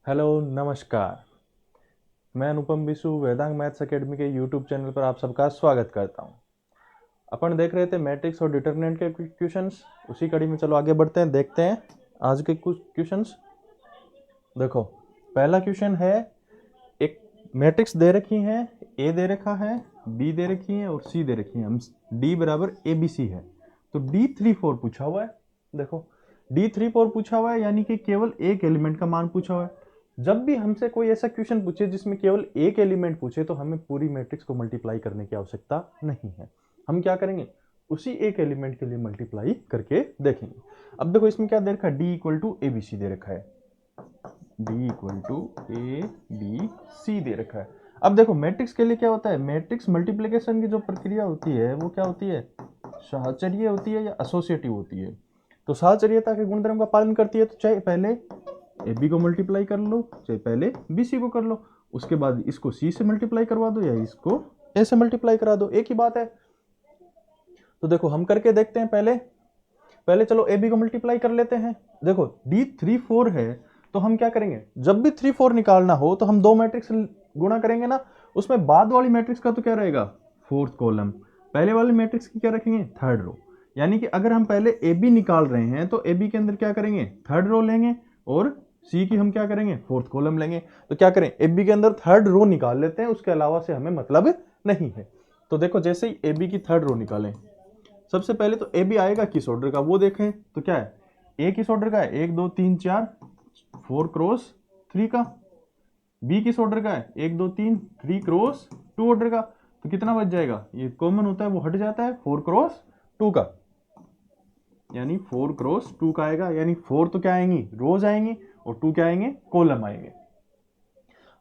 Hello नमस्कार। मैं अनुपम Vishu Vedang maths academy के यूट्यूब चैनल पर आप सबका स्वागत करता हूं। अपन देख रहे थे मैट्रिक्स और डिटरमिनेंट के क्वेश्चंस। उसी कड़ी में चलो आगे बढ़ते हैं, देखते हैं आज के कुछ क्वेश्चंस। देखो, पहला क्वेश्चन है, एक मैट्रिक्स दे रखी है, ए दे रखा है, बी दे रखी है और सी दे रखी है। हम डी बराबर ए बी सी है तो D34 पूछा हुआ है। देखो, D34 पूछा हुआ है यानी कि केवल एक एलिमेंट का मान पूछा हुआ है। जब भी हमसे कोई ऐसा क्वेश्चन पूछे जिसमें केवल एक एलिमेंट पूछे तो हमें पूरी मैट्रिक्स को मल्टीप्लाई करने की आवश्यकता नहीं है। हम क्या करेंगे, उसी एक एलिमेंट के लिए मल्टीप्लाई करके देखेंगे। अब देखो, इसमें क्या दे रखा है, D equal to A B C दे रखा है। D equal to A B C दे रखा है। अब देखो, मैट्रिक्स के लिए क्या होता है, मैट्रिक्स मल्टीप्लिकेशन की जो प्रक्रिया होती है वो क्या होती है, साहचर्य होती है या एसोसिएटिव होती है। तो साहचर्यता के गुणधर्म का पालन करती है, तो चाहे पहले ए बी को मल्टीप्लाई कर लो, चाहे पहले बी सी को कर लो, उसके बाद इसको सी से मल्टीप्लाई करवा दो या इसको ए से मल्टीप्लाई करा दो, एक ही बात है। तो देखो, हम करके देखते हैं। पहले चलो ए बी को मल्टीप्लाई कर लेते हैं। देखो, D34 है तो हम क्या करेंगे, जब भी 3 4 निकालना हो तो हम दो मैट्रिक्स गुणा करेंगे ना। उसमें बाद वाली मैट्रिक्स का तो क्या रहेगा, फोर्थ कॉलम। पहले वाली मैट्रिक्स की क्या रखेंगे, थर्ड रो। यानी कि अगर हम पहले ए बी निकाल रहे हैं तो ए बी के अंदर क्या करेंगे, थर्ड रो लेंगे और सी की हम क्या करेंगे, फोर्थ कॉलम लेंगे। तो क्या करें, ए बी के अंदर थर्ड रो निकाल लेते हैं, उसके अलावा से हमें मतलब नहीं है। तो देखो, जैसे ही ए बी की थर्ड रो निकालें, सबसे पहले तो ए बी आएगा किस ऑर्डर का वो देखें। तो क्या है, ए किस ऑर्डर का है, 1 2 3 4 4 क्रॉस 3 का। बी किस ऑर्डर का है, 1 2 3 3 क्रॉस 2 ऑर्डर का। तो कितना बच जाएगा, ये कॉमन होता है वो हट जाता है, 4 क्रॉस 2 का, यानी 4 क्रॉस 2 का आएगा। यानी 4 तो क्या आएंगी, रोज आएंगी, और 2 क्या आएंगे, कॉलम आएंगे।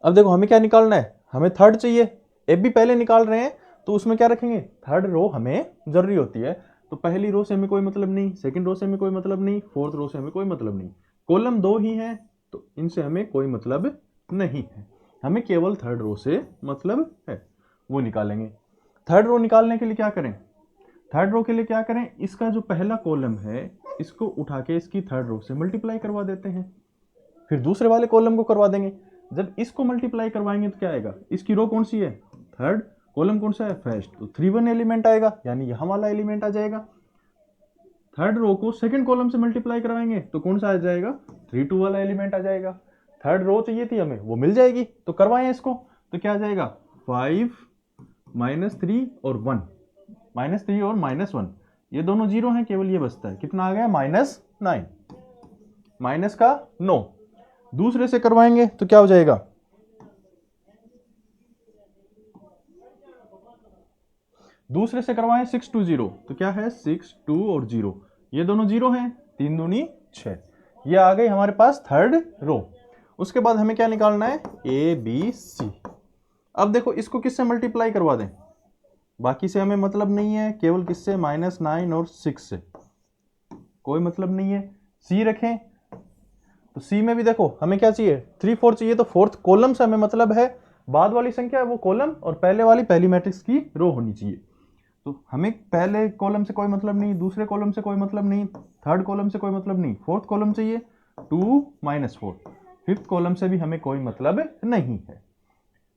अब देखो, हमें क्या निकालना है, हमें थर्ड चाहिए। ए बी पहले निकाल रहे हैं तो उसमें क्या रखेंगे, थर्ड रो हमें जरूरी होती है। तो पहली रो से हमें कोई मतलब नहीं, सेकंड रो से हमें कोई मतलब नहीं, फोर्थ रो से हमें कोई मतलब नहीं। कॉलम दो ही है तो इनसे हमें कोई मतलब नहीं है, हमें केवल थर्ड रो से मतलब है, वो निकालेंगे। थर्ड रो निकालने के लिए क्या करें, थर्ड रो के लिए क्या करें, इसका जो पहला कॉलम है इसको उठा के इसकी थर्ड रो से मल्टीप्लाई करवा देते हैं, फिर दूसरे वाले कॉलम को करवा देंगे। जब इसको मल्टीप्लाई करवाएंगे तो क्या आएगा, इसकी रो कौन सी है, थर्ड, कॉलम कौन सा है, फर्स्ट, तो 3 1 एलिमेंट आएगा, यानी यहां वाला एलिमेंट आ जाएगा। थर्ड रो को सेकंड कॉलम से मल्टीप्लाई करवाएंगे तो कौन सा आ जाएगा, 3 2 वाला एलिमेंट आ जाएगा। थर्ड रो चाहिए थी हमें, वो मिल जाएगी, तो करवाएं इसको। तो क्या आ जाएगा, 5 -3 और 1, -3 और -1, ये दोनों जीरो हैं, केवल ये बचता है, कितना आ गया, -9, माइनस का 9। दूसरे से करवाएंगे तो क्या हो जाएगा, दूसरे से करवाएं 6 2 0, तो क्या है 6 2 और 0, ये दोनों जीरो हैं, 3 दूनी 6, ये आ गई हमारे पास थर्ड रो। उसके बाद हमें क्या निकालना है, ए बी सी। अब देखो, इसको किससे मल्टीप्लाई करवा दें, बाकी से हमें मतलब नहीं है, केवल किससे, -9 और 6 से, कोई मतलब नहीं है। सी रखें तो सी में भी देखो हमें क्या चाहिए, 3 4 चाहिए, तो फोर्थ कॉलम से हमें मतलब है, बाद वाली संख्या है वो कॉलम और पहले वाली पहली मैट्रिक्स की रो होनी चाहिए। तो हमें पहले कॉलम से कोई मतलब नहीं, दूसरे कॉलम से कोई मतलब नहीं, थर्ड कॉलम से कोई मतलब नहीं, फोर्थ कॉलम चाहिए 2 -4, फिफ्थ कॉलम से भी हमें कोई मतलब नहीं है।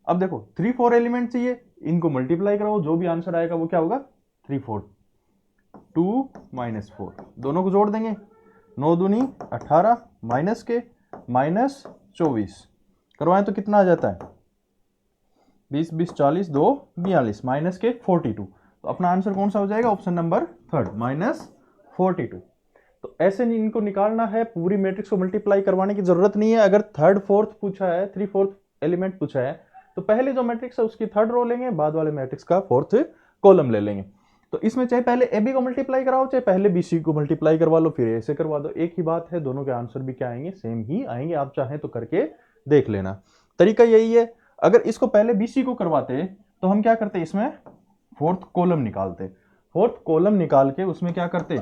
अब देखो, 3 4 एलिमेंट चाहिए, इनको मल्टीप्लाई कराओ, जो भी आंसर आएगा वो क्या होगा, 3 4 2 -4, दोनों को जोड़ देंगे, 9 दूनी 18, माइनस के -24 करवाएं तो कितना आ जाता है, 20 20 40 2 42, माइनस के 42। तो अपना आंसर कौन सा हो जाएगा, ऑप्शन नंबर थर्ड, -42। तो ऐसे नहीं इनको निकालना है, पूरी मैट्रिक्स को मल्टीप्लाई करवाने की जरूरत नहीं है। अगर थर्ड फोर्थ पूछा है, 3 4 एलिमेंट पूछा है, तो पहले जो मैट्रिक्स है उसकी थर्ड रो लेंगे, बाद वाले मैट्रिक्स का फोर्थ कॉलम ले लेंगे। तो इसमें चाहे पहले ए बी को मल्टीप्लाई कराओ, चाहे पहले बी सी को मल्टीप्लाई करवा लो, फिर ए से करवा दो, एक ही बात है, दोनों के आंसर भी क्या आएंगे, सेम ही आएंगे। आप चाहें तो करके देख लेना, तरीका यही है। अगर इसको पहले बी सी को करवाते तो हम क्या करते, इसमें फोर्थ कॉलम निकालते, फोर्थ कॉलम निकाल के उसमें क्या करते,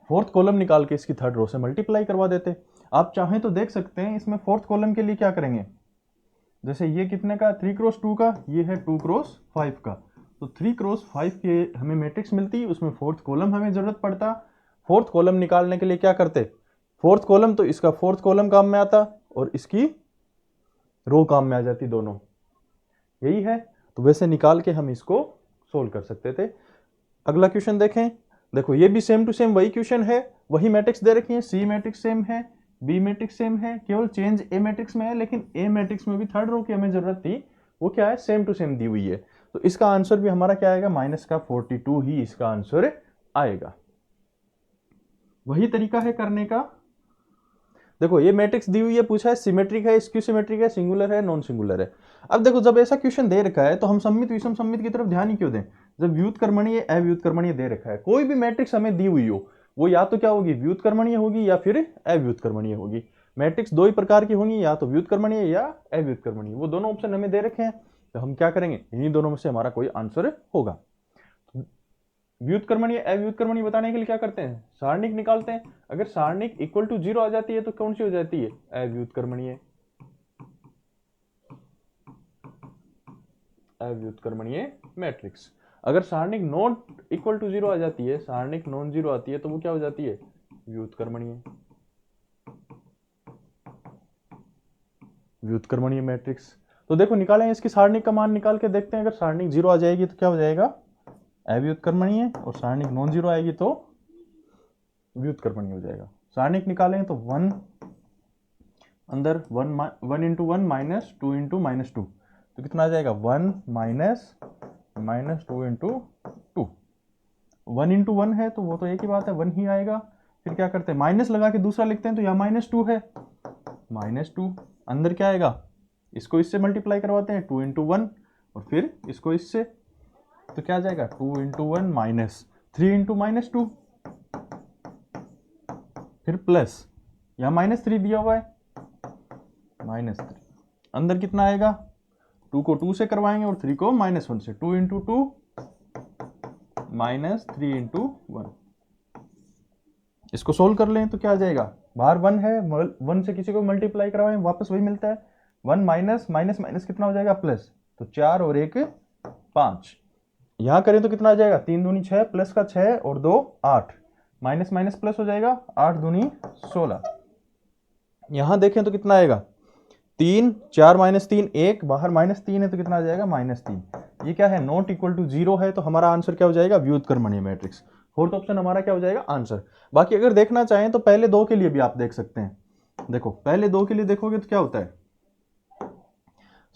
फोर्थ कॉलम निकाल के इसकी थर्ड रो से मल्टीप्लाई करवा देते। आप चाहें तो देख सकते हैं, इसमें फोर्थ कॉलम के लिए क्या करेंगे, जैसे ये कितने का, 3 क्रॉस 2 का, ये है 2 क्रॉस 5 का, तो 3 क्रॉस 5 के हमें मैट्रिक्स मिलती, उसमें फोर्थ कॉलम हमें जरूरत पड़ता। फोर्थ कॉलम निकालने के लिए क्या करते, फोर्थ कॉलम तो इसका फोर्थ कॉलम काम में आता और इसकी रो काम में आ जाती दोनों, यही है। तो वैसे निकाल के हम इसको सोल्व कर सकते थे। अगला क्वेश्चन देखें। देखो ये भी सेम टू सेम वही क्वेश्चन है, वही मैट्रिक्स दे रखी है, सी मैट्रिक्स सेम है, बी मैट्रिक्स सेम है, केवल चेंज ए मैट्रिक्स में है, लेकिन ए मैट्रिक्स में भी थर्ड रो की हमें जरूरत थी, वो क्या है, सेम टू सेम दी हुई है। तो इसका आंसर भी हमारा क्या आएगा, माइनस का 42 ही इसका आंसर आएगा। वही तरीका है करने का। देखो ये मैट्रिक्स दी हुई है, पूछा है सिमेट्रिक है, स्क्यू सिमेट्रिक है, सिंगुलर है, नॉन सिंगुलर है। अब देखो जब ऐसा क्वेश्चन दे रखा है तो हम सममित विषम सममित की तरफ ध्यान ही क्यों दें। जब व्युत्क्रमणीय अव्युत्क्रमणीय दे रखा है, कोई भी मैट्रिक्स हमें दी हुई हो, वो या तो क्या होगी, व्युत्क्रमणीय होगी या फिर अव्युत्क्रमणीय होगी। मैट्रिक्स दो ही प्रकार की होंगी, या तो व्युत्क्रमणीय या अव्युत्क्रमणीय, वो दोनों ऑप्शन हमें दे रखे हैं। तो हम क्या करेंगे, इन्हीं दोनों में से हमारा कोई आंसर होगा। व्युत्क्रमणीय अव्युत्क्रमणीय बताने के लिए क्या करते हैं, सारणिक निकालते हैं। अगर सारणिक इक्वल टू 0 आ जाती है तो कौन सी हो जाती है, अव्युत्क्रमणीय। अव्युत्क्रमणीय मैट्रिक्स। अगर सारणिक नॉट इक्वल टू 0 आ जाती है, सारणिक नॉन जीरो आती है, तो वो क्या हो जाती है, व्युत्क्रमणीय। व्युत्क्रमणीय मैट्रिक्स। तो देखो निकालें इसकी सारणिक का मान निकाल के देखते हैं। अगर सारणिक 0 आ जाएगी तो क्या हो जाएगा, अव्युत्क्रमणीय, और सारणिक नॉन जीरो आएगी तो व्युत्क्रमणीय हो जाएगा। सारणिक निकालें तो 1 अंदर 1 इंटू 1 माइनस 2 इंटू माइनस 2, तो कितना आ जाएगा, 1 माइनस माइनस 2 इंटू 2। 1 इंटू 1 है तो वो तो एक ही बात है, 1 ही आएगा। फिर क्या करते हैं, माइनस लगा के दूसरा लिखते हैं, तो यहाँ माइनस 2 है, माइनस 2 अंदर क्या आएगा, इसको इससे मल्टीप्लाई करवाते हैं, 2 इंटू 1, और फिर इसको इससे, तो क्या आ जाएगा, 2 इंटू 1 माइनस 3 इंटू माइनस 2, फिर प्लस, यहाँ माइनस 3 दिया हुआ है, माइनस 3 अंदर कितना आएगा, 2 को 2 से करवाएंगे और 3 को माइनस 1 से, 2 इंटू 2 माइनस 3 इंटू 1। इसको सोल्व कर लें तो क्या आ जाएगा, बाहर 1 है, 1 से किसी को मल्टीप्लाई करवाएं वापस वही मिलता है, 1 माइनस माइनस माइनस कितना हो जाएगा, प्लस, तो 4 और 1 5। यहां करें तो कितना आ जाएगा, 3 दूनी 6, प्लस का 6 और 2 8, माइनस माइनस प्लस हो जाएगा, 8 दूनी 16। यहां देखें तो कितना आएगा, 3 4 माइनस 3 1, बाहर माइनस 3 है तो कितना आ जाएगा, माइनस 3। ये क्या है, नॉट इक्वल टू 0 है, तो हमारा आंसर क्या हो जाएगा, व्युत्क्रमणीय मैट्रिक्स। फोर्थ ऑप्शन हमारा क्या हो जाएगा, आंसर। बाकी अगर देखना चाहें तो पहले दो के लिए भी आप देख सकते हैं। देखो पहले दो के लिए देखोगे तो क्या होता है,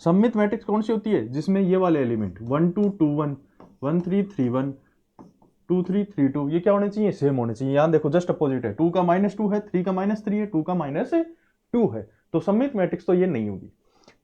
सममित मैट्रिक्स कौन सी होती है, जिसमें ये वाले एलिमेंट 1 2 2 1 1 3 3 1 2 3 3 2 ये क्या होने चाहिए, सेम होने चाहिए। यहां देखो जस्ट अपोजिट है, 2 का माइनस 2 है, 3 का माइनस 3 है, 2 का माइनस 2 है, तो सममित मैट्रिक्स तो ये नहीं होगी।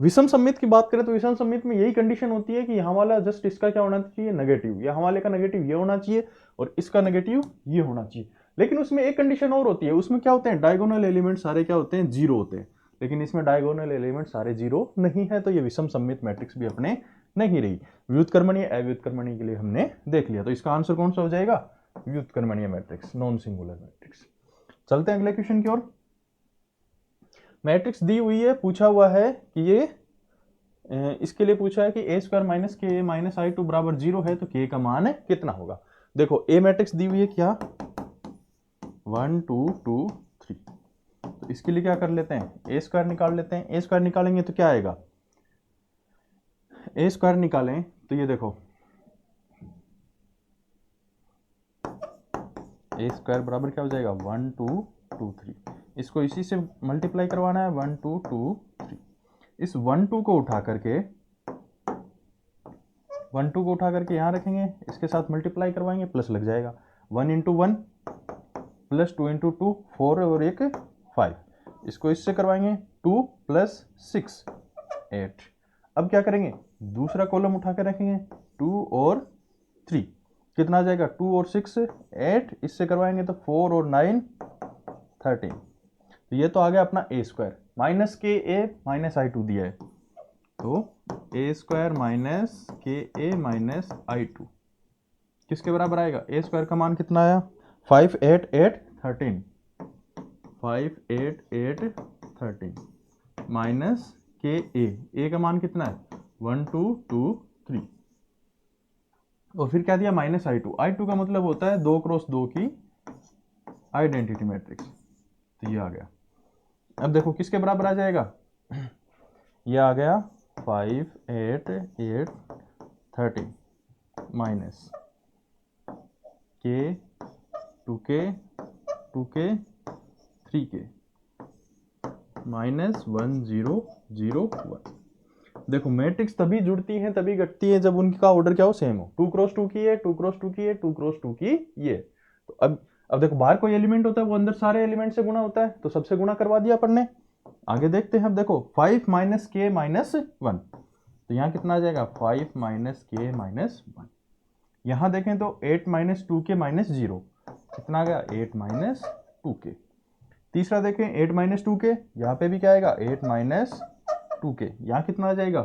विषम सममित की बात करें तो विषम सममित में यही कंडीशन होती है कि यहाँ वाला जस्ट इसका क्या होना चाहिए, नेगेटिव, या हमारे का नेगेटिव ये होना चाहिए और इसका नेगेटिव ये होना चाहिए। लेकिन उसमें एक कंडीशन और होती है, उसमें क्या होते हैं, डायगोनल एलिमेंट सारे क्या होते हैं, जीरो होते हैं, लेकिन इसमें डायगोनल एलिमेंट सारे जीरो नहीं है, तो ये विषम सममित मैट्रिक्स भी अपने नहीं रही। व्युत्क्रमणीय अव्युत्क्रमणीय के लिए हमने देख लिया, तो इसका आंसर कौन सा हो जाएगा, व्युत्क्रमणीय मैट्रिक्स, नॉन सिंगुलर मैट्रिक्स। चलते हैं अगले क्वेश्चन की ओर। मैट्रिक्स दी हुई है, पूछा हुआ है कि ये इसके लिए पूछा है कि ए स्क्वायर माइनस के माइनस आई टू बराबर 0 है, तो के का मान कितना होगा। देखो ए मैट्रिक्स दी हुई है क्या, 1 2 2 3, तो इसके लिए क्या कर लेते हैं, ए स्क्वायर निकाल लेते हैं। ए स्क्वायर निकालेंगे तो क्या आएगा, ए स्क्वायर निकालें तो ये देखो ए स्क्वायर बराबर क्या हो जाएगा, 1 2 2 3, इसको इसी से मल्टीप्लाई करवाना है, 1 2 2 3। इस 1 2 को उठा करके 1 2 को उठा करके यहाँ रखेंगे, इसके साथ मल्टीप्लाई करवाएंगे, प्लस लग जाएगा, 1 इंटू 1 प्लस 2 इंटू 2 4 और 1 5, इसको इससे करवाएंगे, 2 प्लस 6 8। अब क्या करेंगे, दूसरा कॉलम उठा के रखेंगे, 2 और 3, कितना आ जाएगा, 2 और 6 8, इससे करवाएंगे तो 4 और 9 13। तो ये तो आ गया अपना ए स्क्वायर, माइनस के ए माइनस आई टू दिया है, तो ए स्क्वायर माइनस के ए माइनस आई टू किसके बराबर आएगा, ए स्क्वायर का मान कितना आया, 5 8 8 13, 5 8 8 13 माइनस के ए का मान कितना है, 1 2 2 3, और फिर क्या दिया, माइनस आई टू का मतलब होता है 2 क्रॉस 2 की आइडेंटिटी मैट्रिक्स। तो ये आ गया। अब देखो किसके बराबर आ जाएगा, ये आ गया 5, 8, 8, 30 माइनस के 2k 2k 3k माइनस 1 0 0 1। देखो मैट्रिक्स तभी जुड़ती हैं तभी घटती है जब उनका ऑर्डर क्या हो, सेम हो। 2 क्रॉस 2 की है, 2 क्रॉस 2 की है, 2 क्रॉस 2 की ये। तो अब देखो बाहर कोई एलिमेंट होता है वो अंदर सारे एलिमेंट से गुणा होता है, तो सबसे गुणा करवा दिया अपन ने। आगे देखते हैं। अब देखो 5 माइनस के माइनस 1, तो यहाँ कितना आ जाएगा 5 माइनस के माइनस 1। यहाँ देखें तो 8 माइनस 2 के माइनस 0, कितना आ गया 8 माइनस 2 के। तीसरा देखें 8 माइनस 2 के, यहाँ पे भी क्या आएगा 8 माइनस 2 के। यहाँ कितना आ जाएगा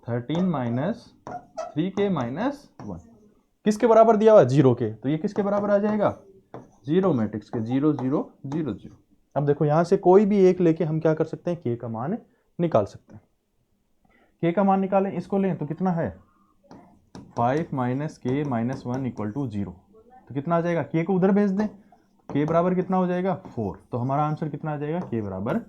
13 माइनस 3 के माइनस 1। किसके बराबर दिया हुआ 0 के, तो ये किसके बराबर आ जाएगा 0 मैट्रिक्स के 0 0 0 0। अब देखो यहाँ से कोई भी एक लेके हम क्या कर सकते हैं, के का मान निकाल सकते हैं। के का मान निकालें, इसको लें तो कितना है 5 माइनस के माइनस 1 इक्वल टू 0। तो कितना आ जाएगा, के को उधर भेज दें, के बराबर कितना हो जाएगा 4। तो हमारा आंसर कितना आ जाएगा, के बराबर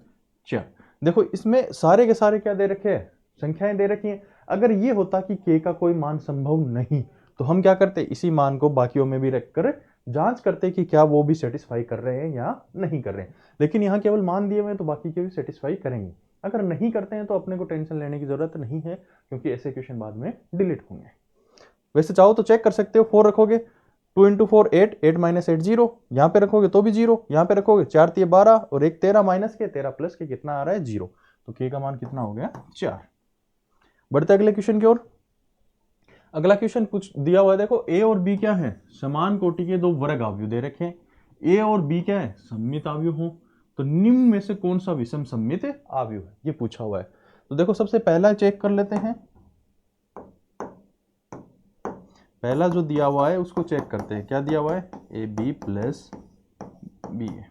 4। देखो इसमें सारे के सारे क्या दे रखे हैं, संख्याएं दे रखी हैं। अगर ये होता कि के का कोई मान संभव नहीं तो हम क्या करते, इसी मान को बाकियों में भी रखकर जांच करते कि क्या वो भी सेटिस्फाई कर रहे हैं या नहीं कर रहे हैं। लेकिन यहाँ केवल मान दिए हुए हैं तो बाकी के भी सेटिस्फाई करेंगे। अगर नहीं करते हैं तो अपने को टेंशन लेने की जरूरत नहीं है, क्योंकि ऐसे क्वेश्चन बाद में डिलीट होंगे। वैसे चाहो तो चेक कर सकते हो, 4 रखोगे 2 इंटू 4 8, 8 माइनस 8 0, यहाँ पे रखोगे तो भी 0, यहाँ पे रखोगे 4 3 12 और 1 13 माइनस के 13 प्लस के कितना आ रहा है 0। तो के का मान कितना हो गया 4। बढ़ते अगले क्वेश्चन की ओर। अगला क्वेश्चन कुछ दिया हुआ है, देखो ए और बी क्या है, समान कोटि के दो वर्ग अवयव दे रखे हैं। ए और बी क्या है, सममित अवयव हो, तो निम्न में से कौन सा विषम सममित अवयव है, ये पूछा हुआ है। तो देखो सबसे पहला चेक कर लेते हैं, पहला जो दिया हुआ है उसको चेक करते हैं। क्या दिया हुआ है, ए बी प्लस बी ए,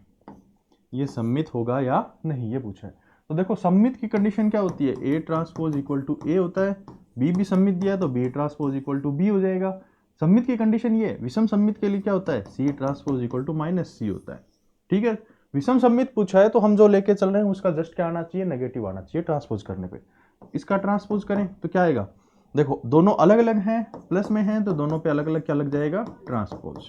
ये सममित होगा या नहीं, ये पूछा है। तो देखो सममित की कंडीशन क्या होती है, A transpose equal to A होता है, बी भी सममित दिया है तो B transpose equal to B हो जाएगा। सममित की कंडीशन ये, विषम सममित के लिए क्या होता है, C transpose equal to minus C होता है। ठीक है, विषम सममित पूछा है तो हम जो लेके चल रहे हैं उसका जस्ट क्या आना चाहिए, नेगेटिव आना चाहिए ट्रांसपोज करने पे। इसका ट्रांसपोज करें तो क्या आएगा, देखो दोनों अलग अलग हैं, प्लस में हैं तो दोनों पे अलग अलग क्या लग जाएगा, ट्रांसपोज।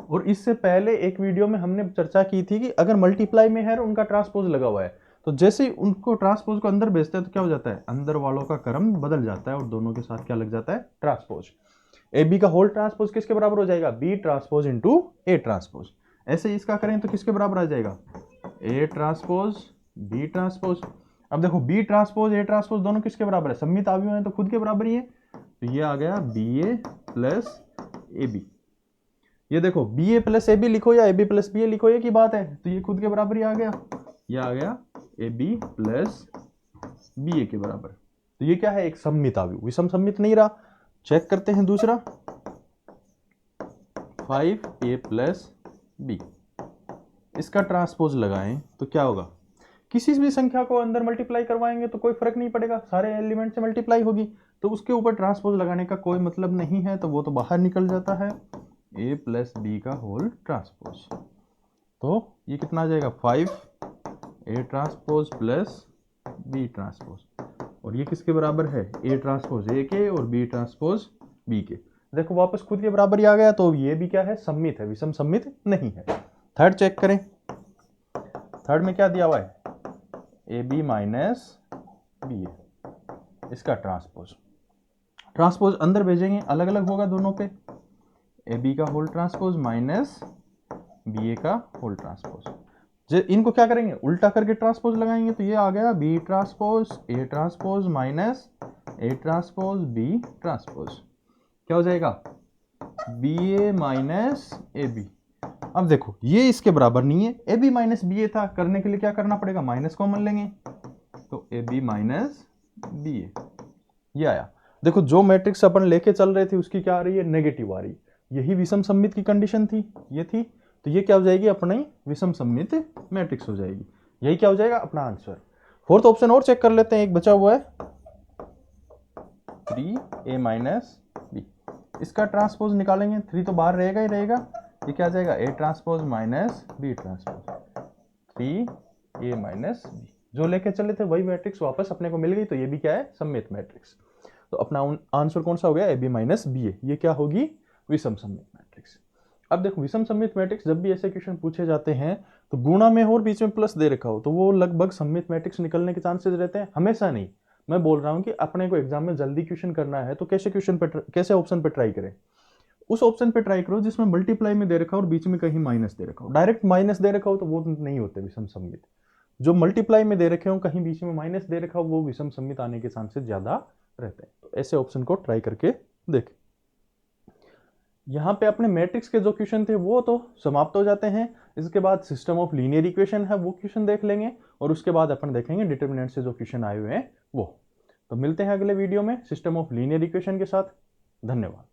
और इससे पहले एक वीडियो में हमने चर्चा की थी कि अगर मल्टीप्लाई में है और उनका ट्रांसपोज लगा हुआ है तो जैसे ही उनको ट्रांसपोज को अंदर भेजते हैं तो क्या हो जाता है, अंदर वालों का क्रम बदल जाता है और दोनों के साथ क्या लग जाता है, ट्रांसपोज। ए बी का होल ट्रांसपोज किसके बराबर हो जाएगा, B transpose into A transpose. ऐसे इसका करें तो किसके बराबर आ जाएगा, ए ट्रांसपोज बी ट्रांसपोज। अब देखो बी ट्रांसपोज ए ट्रांसपोज दोनों किसके बराबर है, सममित अवयव हैं तो खुद के बराबर ही है। तो ये आ गया B A plus A B. ये देखो B A plus A B लिखो या A B plus B A लिखो, ये की बात है, तो ये खुद के बराबर ही आ गया। ये आ गया ए बी प्लस बी ए के बराबर। तो ये क्या है, एक सममित अवयव, विषम सममित नहीं रहा। चेक करते हैं दूसरा, 5a प्लस बी, इसका ट्रांसपोज लगाएं तो क्या होगा, किसी भी संख्या को अंदर मल्टीप्लाई करवाएंगे तो कोई फर्क नहीं पड़ेगा, सारे एलिमेंट से मल्टीप्लाई होगी, तो उसके ऊपर ट्रांसपोज लगाने का कोई मतलब नहीं है, तो वो तो बाहर निकल जाता है। a प्लस बी का होल ट्रांसपोज, तो ये कितना आ जाएगा 5a transpose plus B transpose, और ये किसके बराबर है, a ट्रांसपोज a के और b ट्रांसपोज b के। देखो वापस खुद के बराबर ही आ गया, तो ये भी क्या है, सममित है, विषम सममित नहीं है। थर्ड चेक करें, थर्ड में क्या दिया हुआ है, ए बी माइनस बी ए, इसका ट्रांसपोज। ट्रांसपोज अंदर भेजेंगे अलग अलग होगा दोनों पे, ए बी का होल ट्रांसपोज माइनस बी ए का होल ट्रांसपोज। जो इनको क्या करेंगे, उल्टा करके ट्रांसपोज लगाएंगे, तो ये आ गया B transpose A transpose minus A transpose B transpose. क्या हो जाएगा, B A minus A B. अब देखो ये इसके बराबर नहीं है, A B minus B A था, करने के लिए क्या करना पड़ेगा, माइनस कॉमन लेंगे, तो ए बी माइनस बी ए, ये आया। देखो जो मैट्रिक्स अपन लेके चल रहे थे उसकी क्या आ रही है, नेगेटिव आ रही, यही विषम सममित की कंडीशन थी, ये थी, तो ये क्या हो जाएगी, अपना ही विषम सममित मैट्रिक्स हो जाएगी। यही क्या हो जाएगा अपना आंसर। फोर्थ ऑप्शन और चेक कर लेते हैं, एक बचा हुआ है 3a माइनस बी, इसका ट्रांसपोज निकालेंगे, 3 तो बाहर रहेगा ही रहेगा, ये क्या आ जाएगा, A transpose minus B transpose 3 A minus B. जो लेके चले थे वही मैट्रिक्स वापस अपने को मिल गई, तो ये भी क्या है, सममित मैट्रिक्स। तो अपना आंसर कौन सा हो गया, ए बी माइनस बी ए। ये क्या होगी, विषम सममित मैट्रिक्स। अब देखो विषम सममित मैट्रिक्स जब भी ऐसे क्वेश्चन पूछे जाते हैं तो गुणा में हो और बीच में प्लस दे रखा हो तो वो लगभग सममित मैट्रिक्स निकलने के चांसेस रहते हैं, हमेशा नहीं। मैं बोल रहा हूं कि अपने को एग्जाम में जल्दी क्वेश्चन करना है तो कैसे ऑप्शन पे ट्राई करें, उस ऑप्शन पे ट्राई करो जिसमें मल्टीप्लाई में दे रखा हो और बीच में कहीं माइनस दे रखा हो। डायरेक्ट माइनस दे रखा हो तो वो नहीं होते विषम सममित। जो मल्टीप्लाई में दे रखे हो, कहीं बीच में माइनस दे रखा हो, वो विषम सममित आने के चांसेस ज्यादा रहते हैं। तो ऐसे ऑप्शन को ट्राई करके देखें। यहाँ पे अपने मैट्रिक्स के जो क्वेश्चन थे वो तो समाप्त हो जाते हैं। इसके बाद सिस्टम ऑफ लीनियर इक्वेशन है, वो क्वेश्चन देख लेंगे, और उसके बाद अपन देखेंगे डिटर्मिनेंट से जो क्वेश्चन आए हुए हैं वो। तो मिलते हैं अगले वीडियो में सिस्टम ऑफ लीनियर इक्वेशन के साथ। धन्यवाद।